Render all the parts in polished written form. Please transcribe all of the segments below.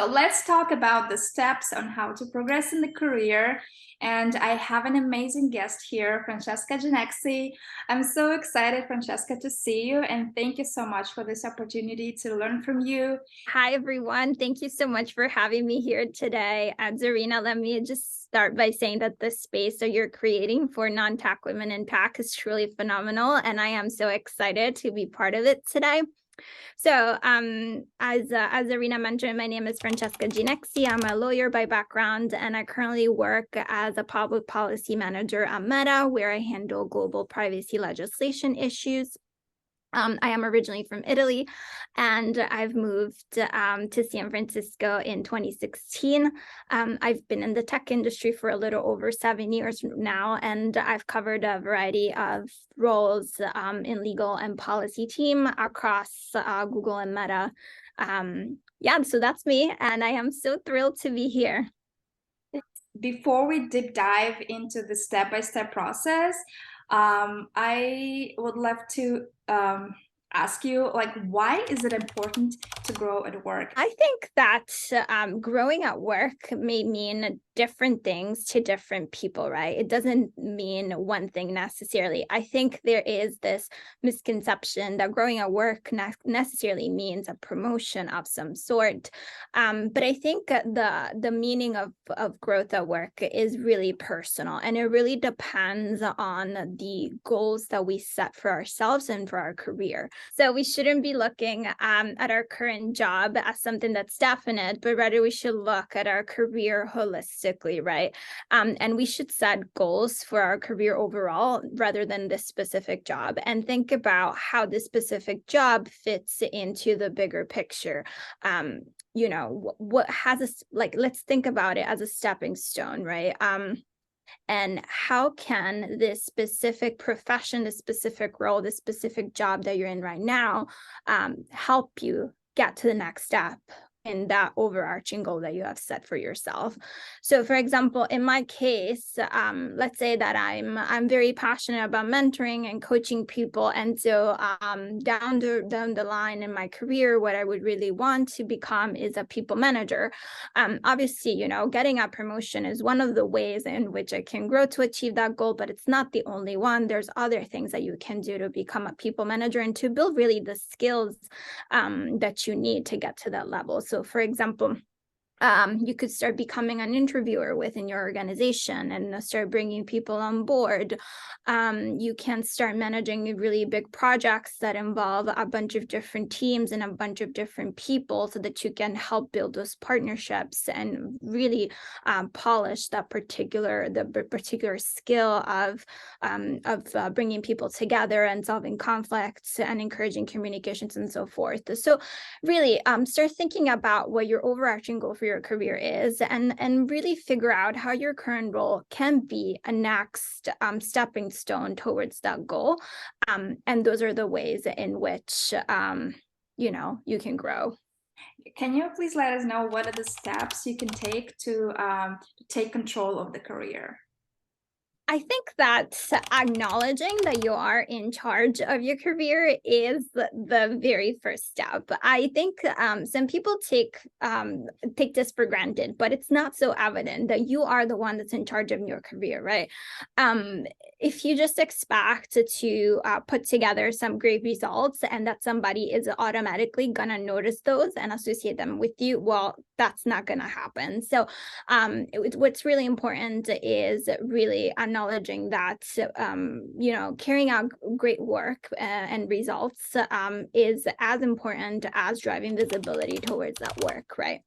So let's talk about the steps on how to progress in the career. And I have an amazing guest here, Francesca Genexi. I'm so excited, Francesca, to see you. And thank you so much for this opportunity to learn from you. Hi, everyone. Thank you so much for having me here today. Zarina, let me just start by saying that the space that you're creating for non-tech women in tech is truly phenomenal. And I am so excited to be part of it today. So as Zarina mentioned, my name is Francesca Genexi. I'm a lawyer by background, and I currently work as a public policy manager at Meta, where I handle global privacy legislation issues. I am originally from Italy, and I've moved to San Francisco in 2016. I've been in the tech industry for a little over 7 years now, and I've covered a variety of roles in legal and policy team across Google and Meta. Yeah, so that's me, and I am so thrilled to be here. Before we deep dive into the step-by-step process, I would love to ask you, like, why is it important to grow at work? I think that growing at work may mean different things to different people, right? It doesn't mean one thing necessarily. I think there is this misconception that growing at work necessarily means a promotion of some sort. But I think the meaning of growth at work is really personal, and it really depends on the goals that we set for ourselves and for our career. So we shouldn't be looking at our current job as something that's definite, but rather we should look at our career holistically, right? And we should set goals for our career overall rather than this specific job, and think about how this specific job fits into the bigger picture. You know, what has us, like, let's think about it as a stepping stone, right? And how can this specific profession, this specific role, this specific job that you're in right now help you get to the next step in that overarching goal that you have set for yourself? So, for example, in my case, let's say that I'm very passionate about mentoring and coaching people, and so down the line in my career, what I would really want to become is a people manager. Obviously, you know, getting a promotion is one of the ways in which I can grow to achieve that goal, but it's not the only one. There's other things that you can do to become a people manager and to build really the skills that you need to get to that level. So, for example, you could start becoming an interviewer within your organization and start bringing people on board. You can start managing really big projects that involve a bunch of different teams and a bunch of different people, so that you can help build those partnerships and really polish that particular skill of bringing people together and solving conflicts and encouraging communications and so forth. So really start thinking about what your overarching goal for your career is, and really figure out how your current role can be a next stepping stone towards that goal. And those are the ways in which you know, you can grow. Can you please let us know what are the steps you can take to take control of the career? I think that acknowledging that you are in charge of your career is the very first step. I think some people take this for granted, but it's not so evident that you are the one that's in charge of your career, right? If you just expect to put together some great results and that somebody is automatically gonna notice those and associate them with you, well, that's not gonna happen. So what's really important is really acknowledging that you know, carrying out great work and results is as important as driving visibility towards that work, right?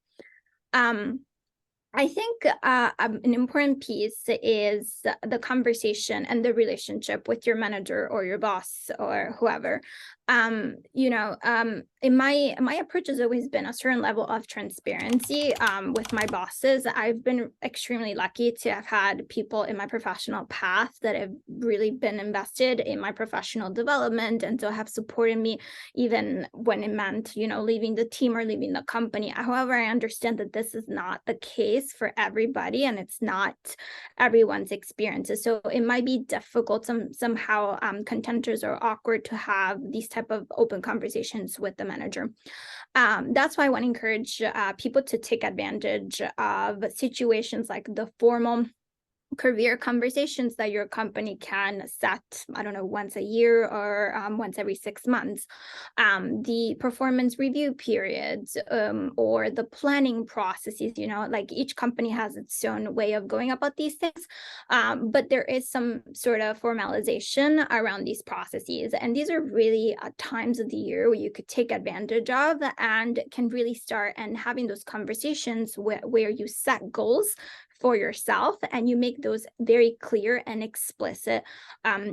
I think an important piece is the conversation and the relationship with your manager or your boss or whoever. You know, in my approach has always been a certain level of transparency with my bosses. I've been extremely lucky to have had people in my professional path that have really been invested in my professional development, and so have supported me even when it meant, you know, leaving the team or leaving the company. However, I understand that this is not the case for everybody, and it's not everyone's experiences. So it might be difficult somehow contentious or awkward to have these type of open conversations with the manager. That's why I want to encourage people to take advantage of situations like the formal career conversations that your company can set, I don't know, once a year or once every 6 months. The performance review periods or the planning processes, like each company has its own way of going about these things. But there is some sort of formalization around these processes. And these are really times of the year where you could take advantage of and can really start and having those conversations where you set goals for yourself and you make those very clear and explicit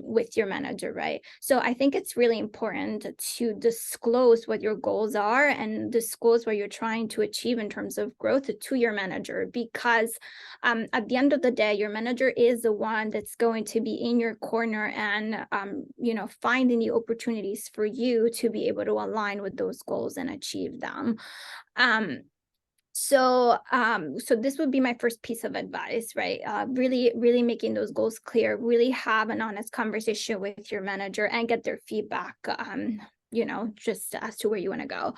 with your manager, right? So I think it's really important to disclose what your goals are and disclose what you're trying to achieve in terms of growth to your manager, because at the end of the day, your manager is the one that's going to be in your corner and finding the opportunities for you to be able to align with those goals and achieve them. So this would be my first piece of advice, right? Really making those goals clear, really have an honest conversation with your manager and get their feedback, just as to where you want to go.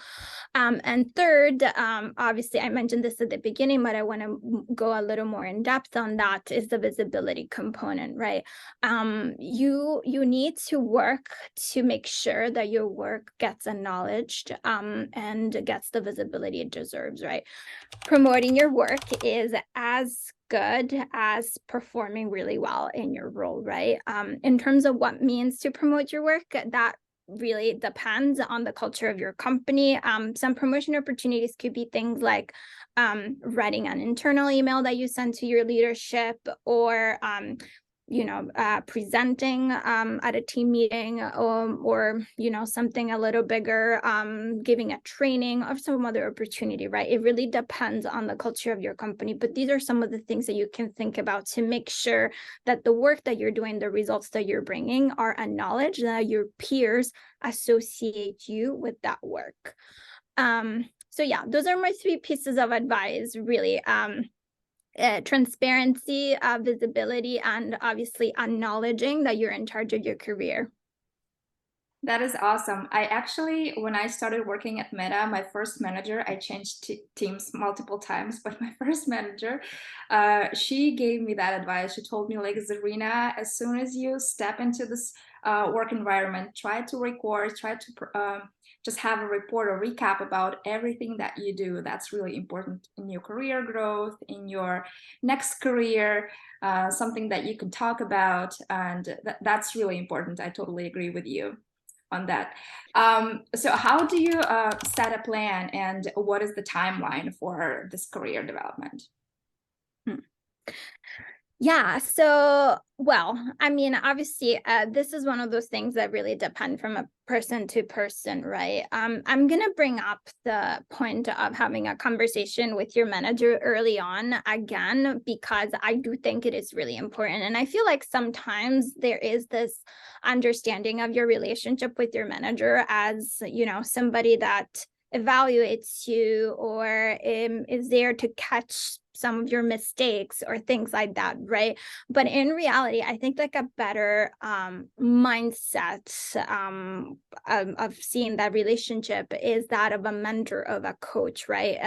And third, obviously I mentioned this at the beginning, but I want to go a little more in depth on that, is the visibility component, right? You need to work to make sure that your work gets acknowledged and gets the visibility it deserves, right? Promoting your work is as good as performing really well in your role, right? In terms of what means to promote your work, that really depends on the culture of your company. Some promotion opportunities could be things like writing an internal email that you send to your leadership, or presenting at a team meeting, or something a little bigger, giving a training or some other opportunity, right? It really depends on the culture of your company, but these are some of the things that you can think about to make sure that the work that you're doing, the results that you're bringing, are acknowledged, that your peers associate you with that work. So yeah, those are my 3 pieces of advice, really. Transparency, visibility, and obviously acknowledging that you're in charge of your career. That is awesome. I actually, when I started working at Meta, my first manager, I changed teams multiple times, but my first manager, she gave me that advice. She told me, like, Zarina, as soon as you step into this work environment, try to record, try to just have a report or recap about everything that you do. That's really important in your career growth, in your next career, something that you can talk about. And that's really important. I totally agree with you on that. So how do you set a plan, and what is the timeline for this career development? Yeah, so, well, I mean, obviously, this is one of those things that really depend from a person to person, right? I'm going to bring up the point of having a conversation with your manager early on again, because I do think it is really important. And I feel like sometimes there is this understanding of your relationship with your manager as, somebody that evaluates you or is there to catch some of your mistakes or things like that, right? But in reality, I think like a better mindset of seeing that relationship is that of a mentor, of a coach, right?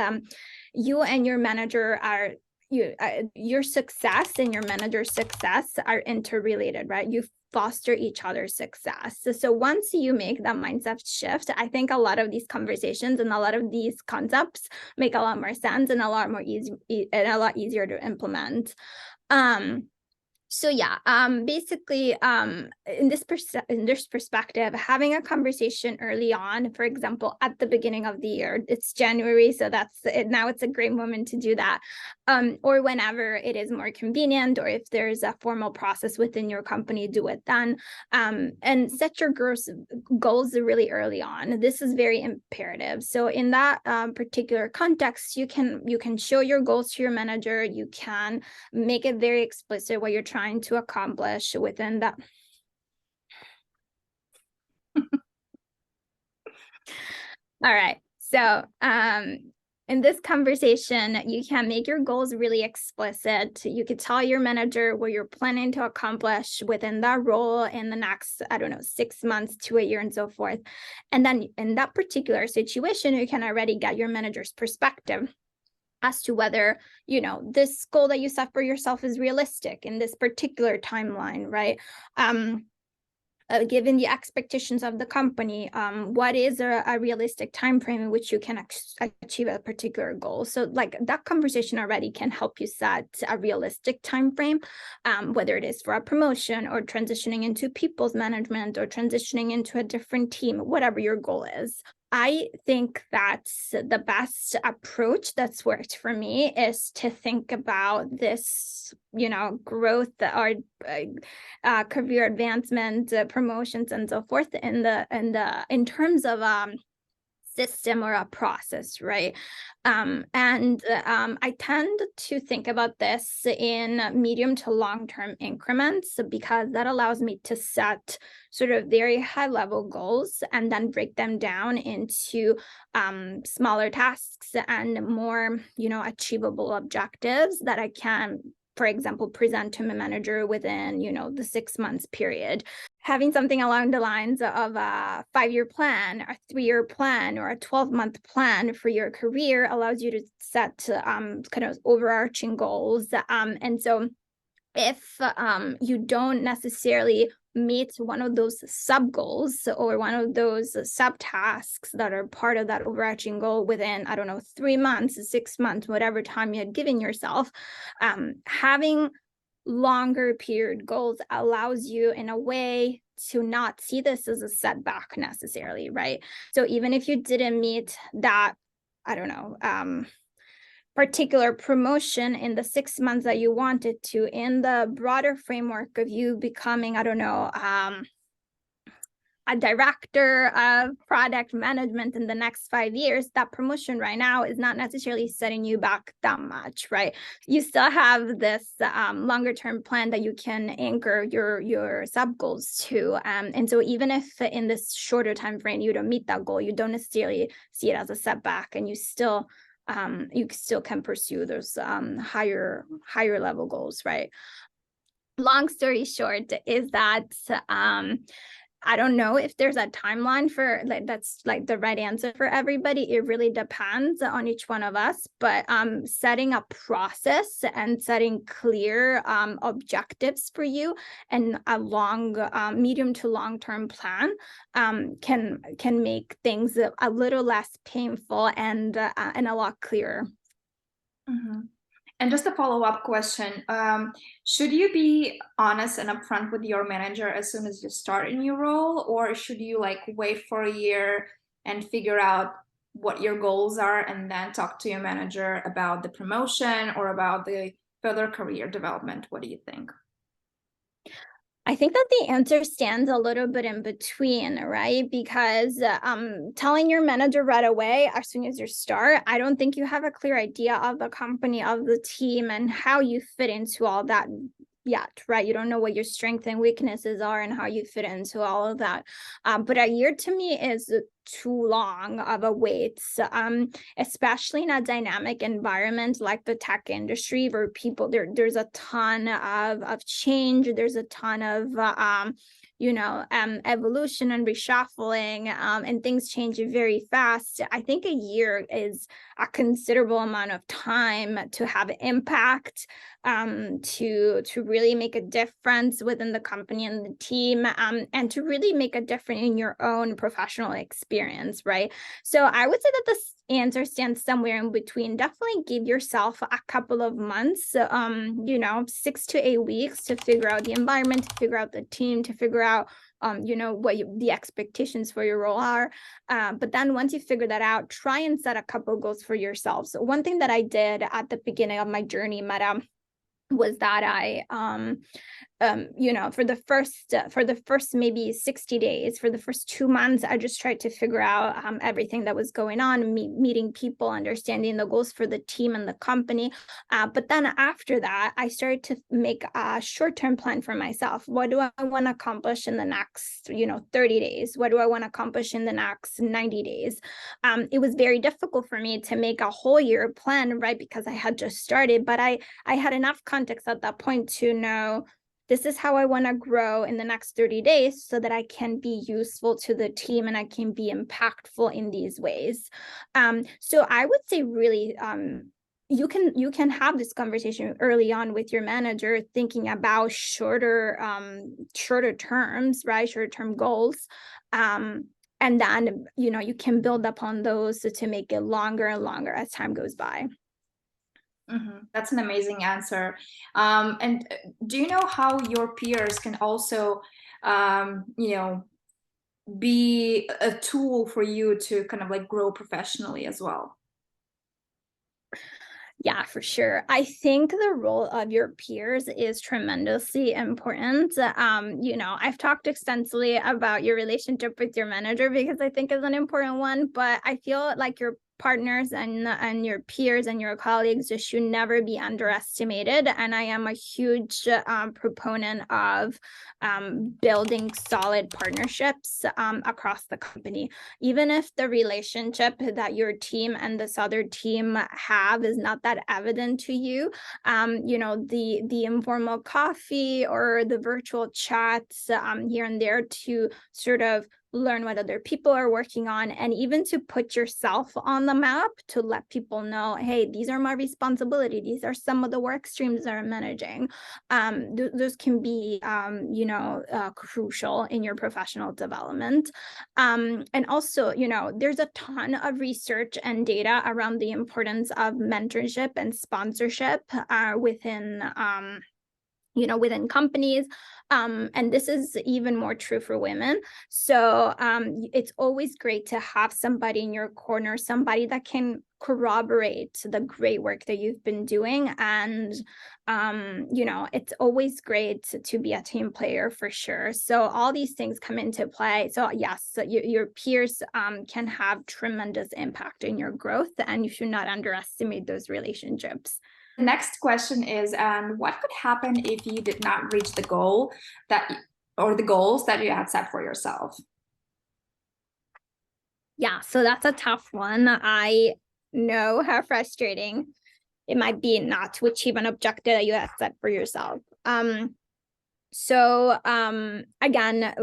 You and your manager are your success and your manager's success are interrelated, right? You foster each other's success. So once you make that mindset shift, I think a lot of these conversations and a lot of these concepts make a lot more sense and a lot more easy and a lot easier to implement. So yeah, basically, in this perspective, having a conversation early on, for example, at the beginning of the year, it's January, so that's it. Now it's a great moment to do that, or whenever it is more convenient, or if there's a formal process within your company, do it then, and set your goals really early on. This is very imperative. So in that particular context, you can show your goals to your manager. You can make it very explicit what you're trying to accomplish within that. All right. So in this conversation, you can make your goals really explicit. You could tell your manager what you're planning to accomplish within that role in the next, I don't know, 6 months to a year and so forth. And then in that particular situation, you can already get your manager's perspective as to whether, this goal that you set for yourself is realistic in this particular timeline, right? Given the expectations of the company, what is a realistic time frame in which you can achieve a particular goal? So like that conversation already can help you set a realistic time frame, whether it is for a promotion or transitioning into people's management or transitioning into a different team, whatever your goal is. I think that's the best approach that's worked for me, is to think about this, growth or career advancement, promotions, and so forth in terms of system or a process, right? I tend to think about this in medium to long-term increments, because that allows me to set sort of very high-level goals and then break them down into smaller tasks and more, achievable objectives that I can, for example, present to my manager within, the 6 months period. Having something along the lines of a 5-year plan, a 3-year plan, or a 12-month plan for your career allows you to set kind of overarching goals. And so if you don't necessarily meet one of those sub goals or one of those subtasks that are part of that overarching goal within, I don't know, 3 months, 6 months, whatever time you had given yourself, having longer period goals allows you in a way to not see this as a setback necessarily, right? So even if you didn't meet that, I don't know, particular promotion in the 6 months that you wanted to, in the broader framework of you becoming, I don't know, a director of product management in the next 5 years, that promotion right now is not necessarily setting you back that much, right? You still have this longer term plan that you can anchor your sub goals to. And so even if in this shorter time frame you don't meet that goal, you don't necessarily see it as a setback, and you still can pursue those higher level goals, right? Long story short is that I don't know if there's a timeline for that's like the right answer for everybody. It really depends on each one of us, but setting a process and setting clear objectives for you and a long medium to long-term plan can make things a little less painful and a lot clearer. Mm-hmm. And just a follow-up question, should you be honest and upfront with your manager as soon as you start a new role, or should you like wait for a year and figure out what your goals are and then talk to your manager about the promotion or about the further career development? What do you think? I think that the answer stands a little bit in between, right? Because telling your manager right away, as soon as you start, I don't think you have a clear idea of the company, of the team, and how you fit into all that yet, right? You don't know what your strengths and weaknesses are and how you fit into all of that. But a year to me is too long of a wait, especially in a dynamic environment like the tech industry, where there's a ton of change, there's a ton of evolution and reshuffling, and things change very fast. I think a year is a considerable amount of time to have impact, to really make a difference within the company and the team, and to really make a difference in your own professional experience, right? So I would say that this answer stands somewhere in between. Definitely give yourself a couple of months, 6 to 8 weeks to figure out the environment, to figure out the team, to figure out what the expectations for your role are. But then once you figure that out, try and set a couple goals for yourself. So one thing that I did at the beginning of my journey, Meta, was that I for the first maybe 60 days, for the first 2 months, I just tried to figure out everything that was going on, meeting people, understanding the goals for the team and the company. But then after that, I started to make a short-term plan for myself. What do I want to accomplish in the next, 30 days? What do I want to accomplish in the next 90 days? It was very difficult for me to make a whole year plan, right? Because I had just started, but I had enough context at that point to know this is how I want to grow in the next 30 days so that I can be useful to the team and I can be impactful in these ways. So I would say really, you can have this conversation early on with your manager, thinking about shorter terms, right? Shorter term goals. And then, you can build upon those to make it longer and longer as time goes by. That's an amazing answer. And do you know how your peers can also, be a tool for you to kind of like grow professionally as well? Yeah, for sure. I think the role of your peers is tremendously important. I've talked extensively about your relationship with your manager because I think is an important one, but I feel like your partners and your peers and your colleagues just should never be underestimated. And I am a huge proponent of building solid partnerships across the company. Even if the relationship that your team and this other team have is not that evident to you, the informal coffee or the virtual chats here and there to sort of learn what other people are working on, and even to put yourself on the map to let people know, hey, these are my responsibilities. These are some of the work streams that I'm managing. Those can be, crucial in your professional development. And also, there's a ton of research and data around the importance of mentorship and sponsorship within companies. And this is even more true for women. So it's always great to have somebody in your corner, somebody that can corroborate the great work that you've been doing. And, it's always great to be a team player for sure. So all these things come into play. So yes, your peers can have tremendous impact in your growth, and you should not underestimate those relationships. The next question is, what could happen if you did not reach the goal or the goals that you had set for yourself? Yeah, so that's a tough one. I know how frustrating it might be not to achieve an objective that you have set for yourself. So again,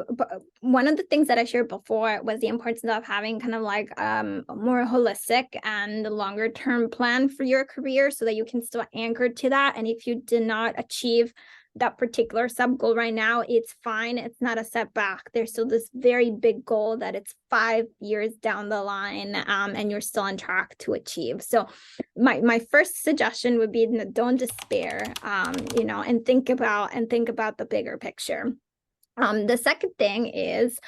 one of the things that I shared before was the importance of having kind of like a more holistic and longer term plan for your career so that you can still anchor to that. And if you did not achieve that particular sub goal right now, it's fine. It's not a setback. There's still this very big goal that it's 5 years down the line, and you're still on track to achieve. So my first suggestion would be, don't despair, and think about the bigger picture. The second thing is,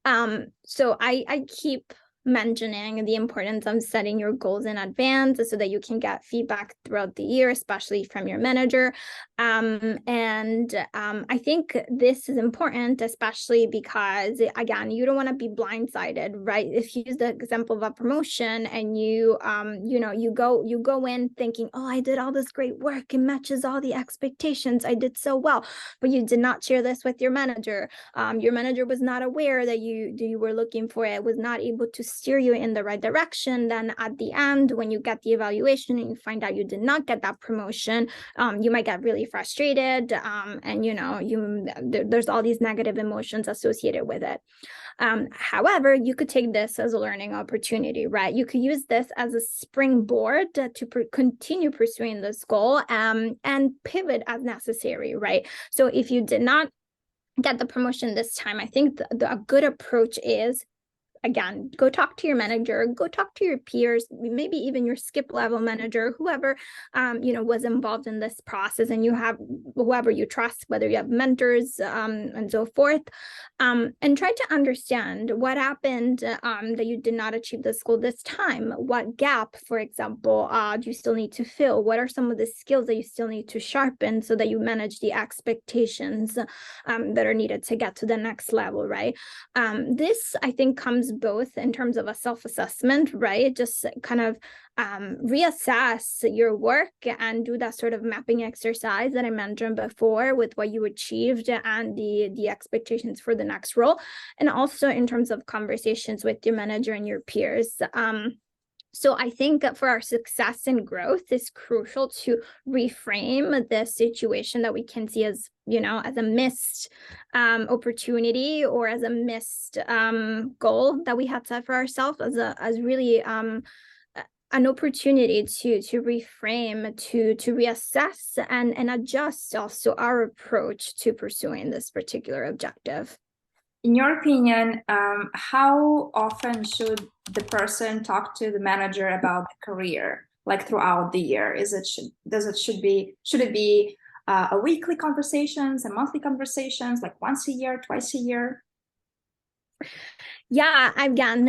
so I keep mentioning the importance of setting your goals in advance so that you can get feedback throughout the year, especially from your manager. I think this is important, especially because, again, you don't want to be blindsided, right? If you use the example of a promotion and you go in thinking, oh, I did all this great work, it matches all the expectations, I did so well, but you did not share this with your manager. Your manager was not aware that you were looking for it, was not able to steer you in the right direction. Then at the end, when you get the evaluation and you find out you did not get that promotion, you might get really frustrated, there's all these negative emotions associated with it. However, you could take this as a learning opportunity, right? You could use this as a springboard to continue pursuing this goal, and pivot as necessary, right? So if you did not get the promotion this time, I think a good approach is again, go talk to your manager, go talk to your peers, maybe even your skip level manager, whoever was involved in this process, and you have whoever you trust, whether you have mentors and so forth, and try to understand what happened that you did not achieve this goal this time. What gap, for example, do you still need to fill? What are some of the skills that you still need to sharpen so that you manage the expectations that are needed to get to the next level, right? This, I think, comes both in terms of a self-assessment, right? Just kind of reassess your work and do that sort of mapping exercise that I mentioned before with what you achieved and the expectations for the next role, and also in terms of conversations with your manager and your peers. So I think that for our success and growth, it's crucial to reframe the situation that we can see as, as a missed opportunity, or as a missed goal that we had set for ourselves, as really an opportunity to reframe, to reassess and adjust also our approach to pursuing this particular objective. In your opinion, how often should the person talk to the manager about the career, like throughout the year? Should it be a weekly conversations, a monthly conversations, like once a year, twice a year? Yeah, again,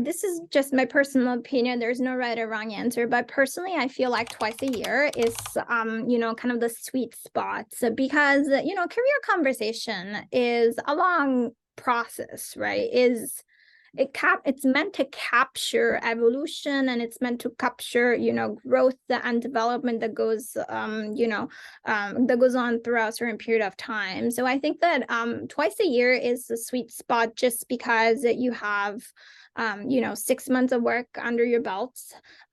this is just my personal opinion. There's no right or wrong answer, but personally, I feel like twice a year is, kind of the sweet spot. So because, career conversation is a long process, right? It's meant to capture evolution, and it's meant to capture growth and development that goes that goes on throughout a certain period of time. So I think that twice a year is the sweet spot, just because you have 6 months of work under your belt.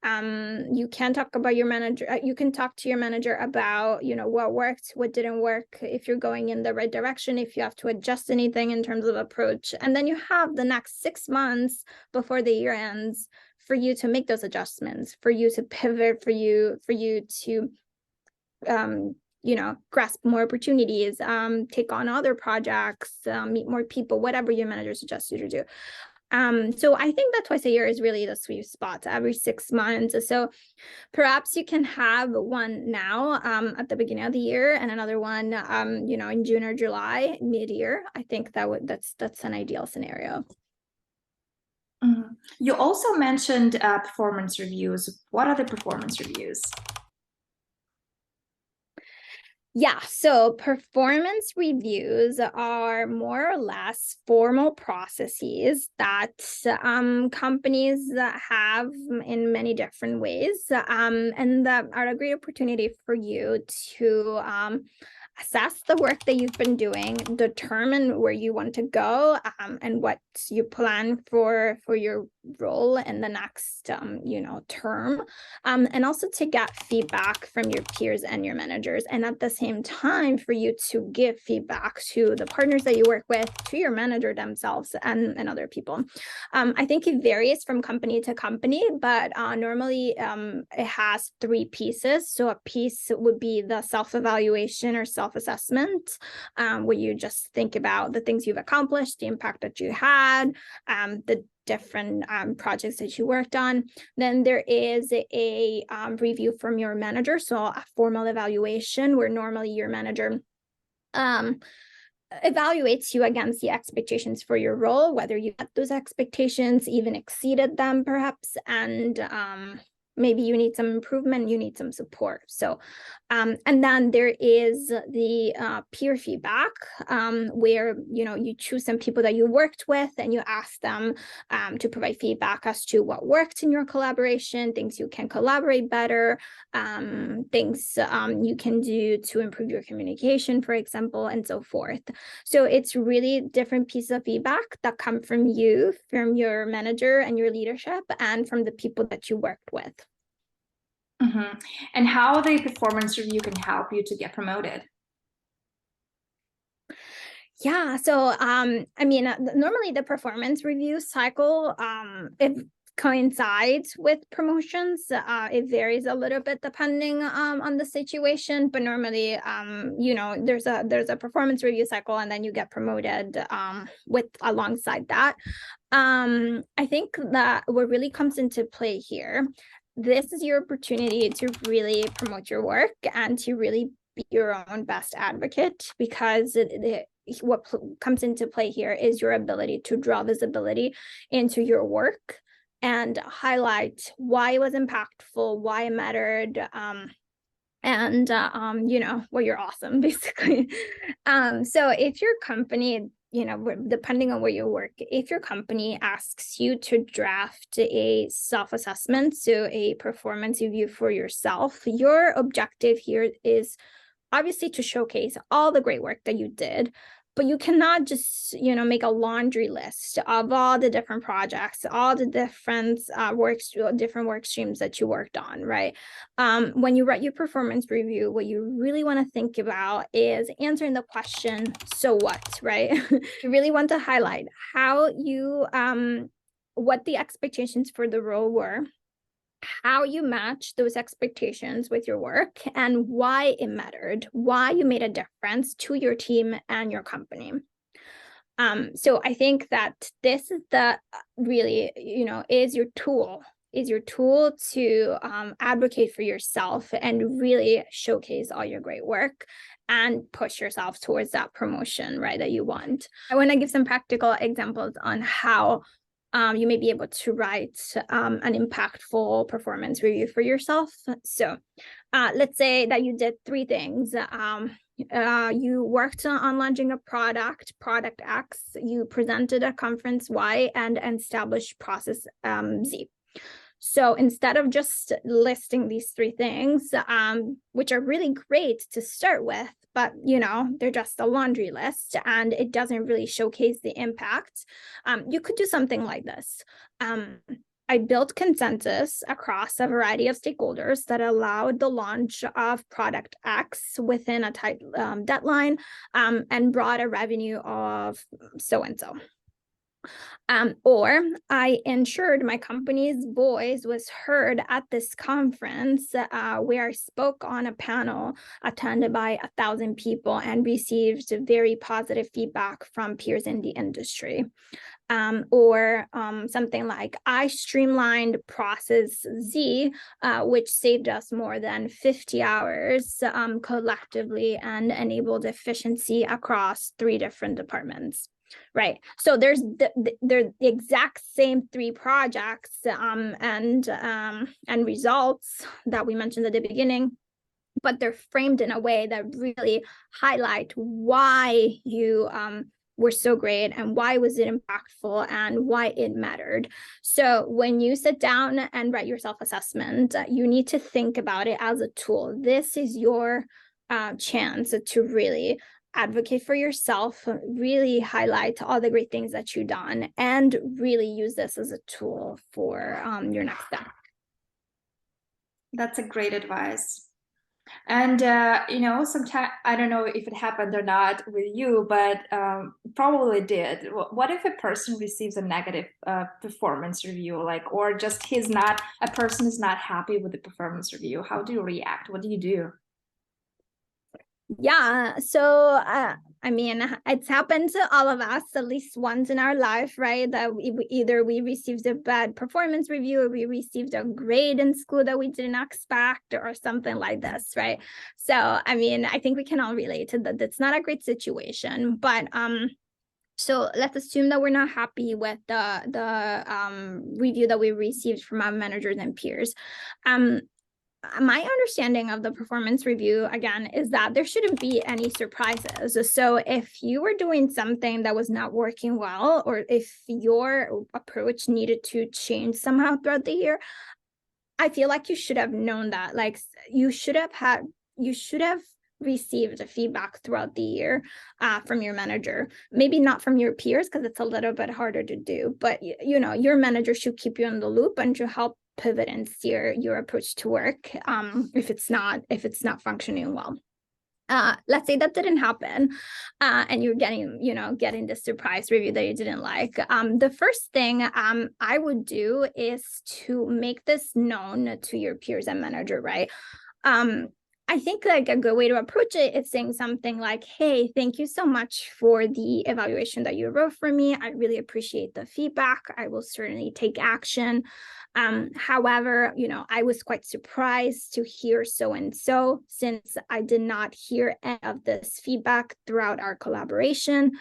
You can talk about your manager. You can talk to your manager about what worked, what didn't work, if you're going in the right direction, if you have to adjust anything in terms of approach, and then you have the next 6 months before the year ends for you to make those adjustments, for you to pivot, for you to grasp more opportunities, take on other projects, meet more people, whatever your manager suggests you to do. So I think that twice a year is really the sweet spot, every 6 months. So perhaps you can have one now at the beginning of the year, and another one, in June or July, mid-year. I think that's an ideal scenario. Mm-hmm. You also mentioned performance reviews. What are the performance reviews? Yeah, so performance reviews are more or less formal processes that companies have in many different ways, and that are a great opportunity for you to assess the work that you've been doing, determine where you want to go, and what you plan for your role in the next term, and also to get feedback from your peers and your managers, and at the same time for you to give feedback to the partners that you work with, to your manager themselves, and other people. I think it varies from company to company, but normally it has 3 pieces. So a piece would be the self-evaluation or self-assessment, where you just think about the things you've accomplished, the impact that you had, the different projects that you worked on. Then there is a review from your manager, so a formal evaluation, where normally your manager evaluates you against the expectations for your role, whether you met those expectations, even exceeded them perhaps, and maybe you need some improvement, you need some support. So, and then there is the peer feedback, where, you choose some people that you worked with and you ask them to provide feedback as to what worked in your collaboration, things you can collaborate better, things you can do to improve your communication, for example, and so forth. So it's really different pieces of feedback that come from you, from your manager and your leadership, and from the people that you worked with. Mm-hmm. And how the performance review can help you to get promoted? Yeah, so normally the performance review cycle, it coincides with promotions. It varies a little bit depending on the situation, but normally, there's a performance review cycle, and then you get promoted with alongside that. I think that what really comes into play here, this is your opportunity to really promote your work and to really be your own best advocate, because what comes into play here is your ability to draw visibility into your work and highlight why it was impactful, why it mattered, and why you're awesome, basically. So if your company, depending on where you work, if your company asks you to draft a self-assessment, so a performance review for yourself, your objective here is obviously to showcase all the great work that you did, but you cannot just, make a laundry list of all the different projects, all the different work streams that you worked on, right? When you write your performance review, what you really want to think about is answering the question, so what, right? You really want to highlight how you, what the expectations for the role were, how you match those expectations with your work, and why it mattered, why you made a difference to your team and your company. So I think that this is the really, is your tool to advocate for yourself and really showcase all your great work and push yourself towards that promotion, right, that you want. I want to give some practical examples on how you may be able to write an impactful performance review for yourself. So let's say that you did three things. You worked on launching a product X, you presented at conference Y, and established process Z. So instead of just listing these three things, which are really great to start with, but they're just a laundry list and it doesn't really showcase the impact, you could do something like this. I built consensus across a variety of stakeholders that allowed the launch of product X within a tight deadline, and brought a revenue of so-and-so. Or I ensured my company's voice was heard at this conference, where I spoke on a panel attended by 1,000 people and received very positive feedback from peers in the industry. Or something like, I streamlined process Z, which saved us more than 50 hours collectively and enabled efficiency across 3 different departments. Right. So there's the exact same 3 projects and results that we mentioned at the beginning, but they're framed in a way that really highlight why you were so great and why was it impactful and why it mattered. So when you sit down and write your self-assessment, you need to think about it as a tool. This is your chance to really advocate for yourself, really highlight all the great things that you've done, and really use this as a tool for your next step. That's a great advice. And, sometimes, I don't know if it happened or not with you, but probably did. What if a person receives a negative performance review, or just a person is not happy with the performance review? How do you react? What do you do? Yeah, so it's happened to all of us at least once in our life, right? That we received a bad performance review, or we received a grade in school that we didn't expect, or something like this, right? So I think we can all relate to that. That's not a great situation, but so let's assume that we're not happy with the review that we received from our managers and peers. My understanding of the performance review, again, is that there shouldn't be any surprises. So if you were doing something that was not working well, or if your approach needed to change somehow throughout the year, I feel like you should have known that. Like, you should have received feedback throughout the year from your manager. Maybe not from your peers, because it's a little bit harder to do, but your manager should keep you in the loop and to help pivot and steer your approach to work if it's not functioning well. let's say that didn't happen, and you're getting the surprise review that you didn't like. The first thing I would do is to make this known to your peers and manager, right? I think like a good way to approach it is saying something like, hey, thank you so much for the evaluation that you wrote for me. I really appreciate the feedback. I will certainly take action. However, I was quite surprised to hear so and so, since I did not hear any of this feedback throughout our collaboration.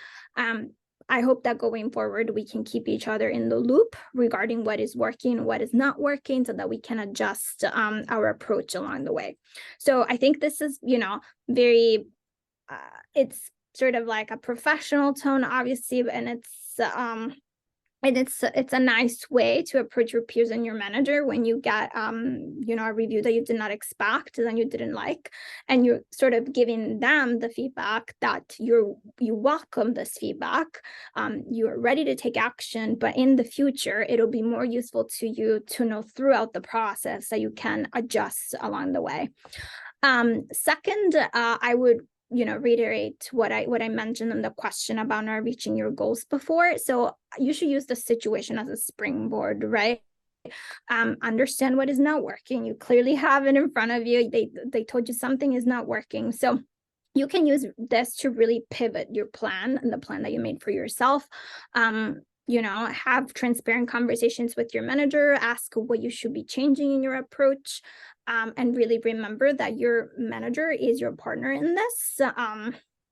I hope that going forward, we can keep each other in the loop regarding what is working, what is not working, so that we can adjust our approach along the way. So I think this is, very, it's sort of like a professional tone, obviously, and it's a nice way to approach your peers and your manager when you get a review that you did not expect and you didn't like, and you're sort of giving them the feedback that you welcome this feedback, you're ready to take action, but in the future it'll be more useful to you to know throughout the process that you can adjust along the way. Second, I would reiterate what I mentioned in the question about not reaching your goals before. So you should use the situation as a springboard, right? Understand what is not working. You clearly have it in front of you. They told you something is not working. So you can use this to really pivot your plan and the plan that you made for yourself. Have transparent conversations with your manager, ask what you should be changing in your approach, and really remember that your manager is your partner in this.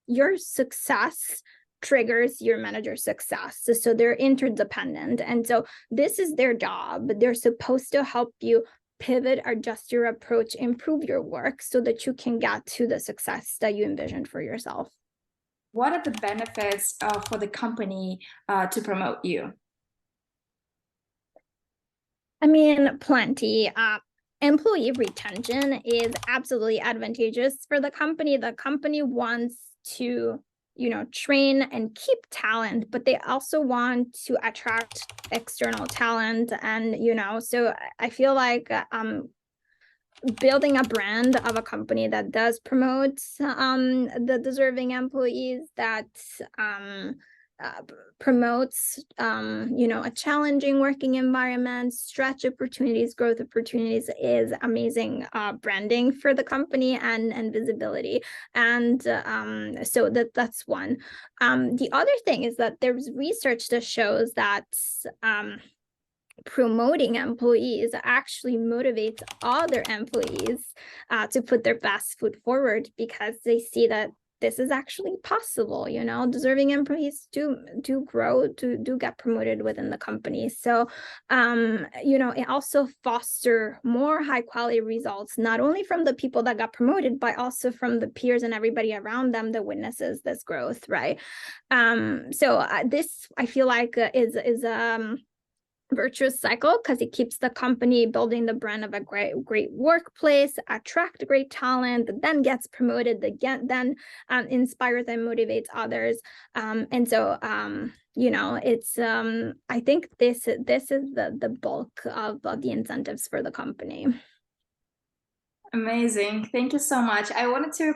Your success triggers your manager's success. So they're interdependent. And so this is their job. They're supposed to help you pivot, adjust your approach, improve your work so that you can get to the success that you envisioned for yourself. What are the benefits for the company to promote you? I mean, plenty. Employee retention is absolutely advantageous for the company. The company wants to, train and keep talent, but they also want to attract external talent. And, so I feel like building a brand of a company that does promote the deserving employees, that promotes a challenging working environment, stretch opportunities, growth opportunities, is amazing branding for the company and visibility. And so that's one. The other thing is that there's research that shows that promoting employees actually motivates other employees to put their best foot forward, because they see that this is actually possible. Deserving employees do grow, do get promoted within the company. So it also foster more high quality results, not only from the people that got promoted, but also from the peers and everybody around them that witnesses this growth, right? So this, I feel like, is virtuous cycle, because it keeps the company building the brand of a great workplace, attract great talent, that then gets promoted, that then inspires and motivates others. And so it's I think this is the bulk of the incentives for the company. Amazing. Thank you so much. I wanted to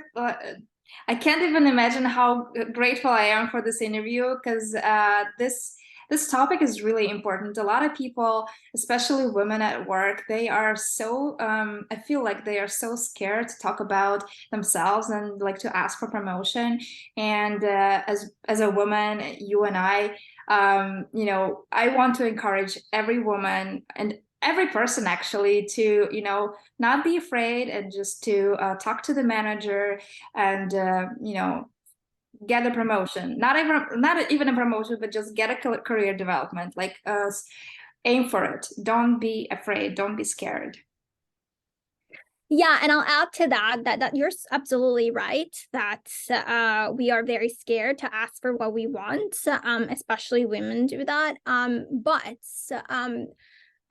I can't even imagine how grateful I am for this interview, because this topic is really important. A lot of people, especially women at work, they are so I feel like they are so scared to talk about themselves and like to ask for promotion. And as a woman, you and I want to encourage every woman and every person actually to not be afraid, and just to talk to the manager and get a promotion, not even a promotion, but just get a career development. Like aim for it. Don't be afraid, don't be scared. Yeah, and I'll add to that you're absolutely right, that we are very scared to ask for what we want, especially women do that. But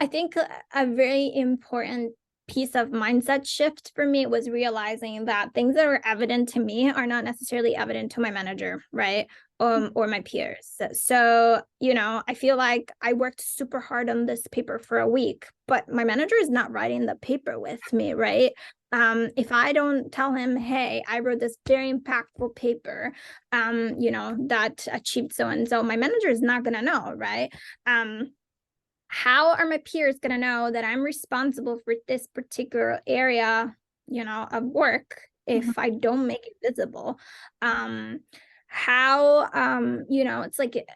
I think a very important piece of mindset shift for me was realizing that things that are evident to me are not necessarily evident to my manager, right? Or my peers. So, I feel like I worked super hard on this paper for a week, but my manager is not writing the paper with me, right? If I don't tell him, hey, I wrote this very impactful paper, that achieved so and so, my manager is not going to know, right? How are my peers going to know that I'm responsible for this particular area, of work if I don't make it visible? It's like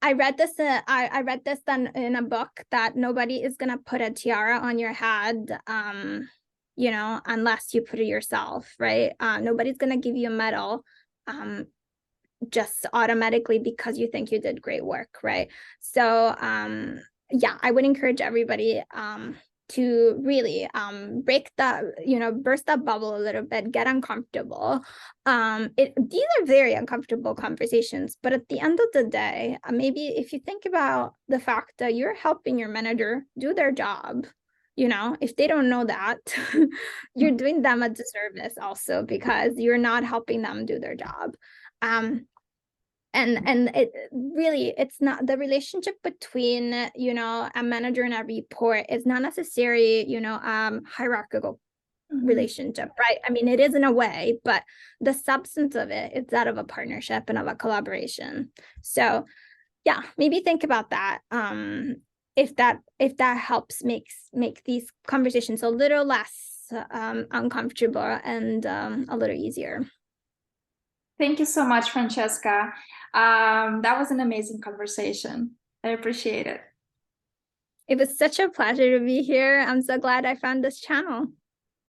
I read this I read this then in a book that nobody is going to put a tiara on your head unless you put it yourself, right? Nobody's going to give you a medal just automatically because you think you did great work, right? So yeah, I would encourage everybody to really break that, burst that bubble a little bit, get uncomfortable. These are very uncomfortable conversations, but at the end of the day, maybe if you think about the fact that you're helping your manager do their job, if they don't know that, you're doing them a disservice also because you're not helping them do their job. And it really, it's not the relationship between a manager and a report is not necessarily hierarchical relationship, right? I mean, it is in a way, but the substance of it is that of a partnership and of a collaboration. So yeah, maybe think about that. If that helps make these conversations a little less uncomfortable and a little easier. Thank you so much, Francesca. That was an amazing conversation. I appreciate it. It was such a pleasure to be here. I'm so glad I found this channel.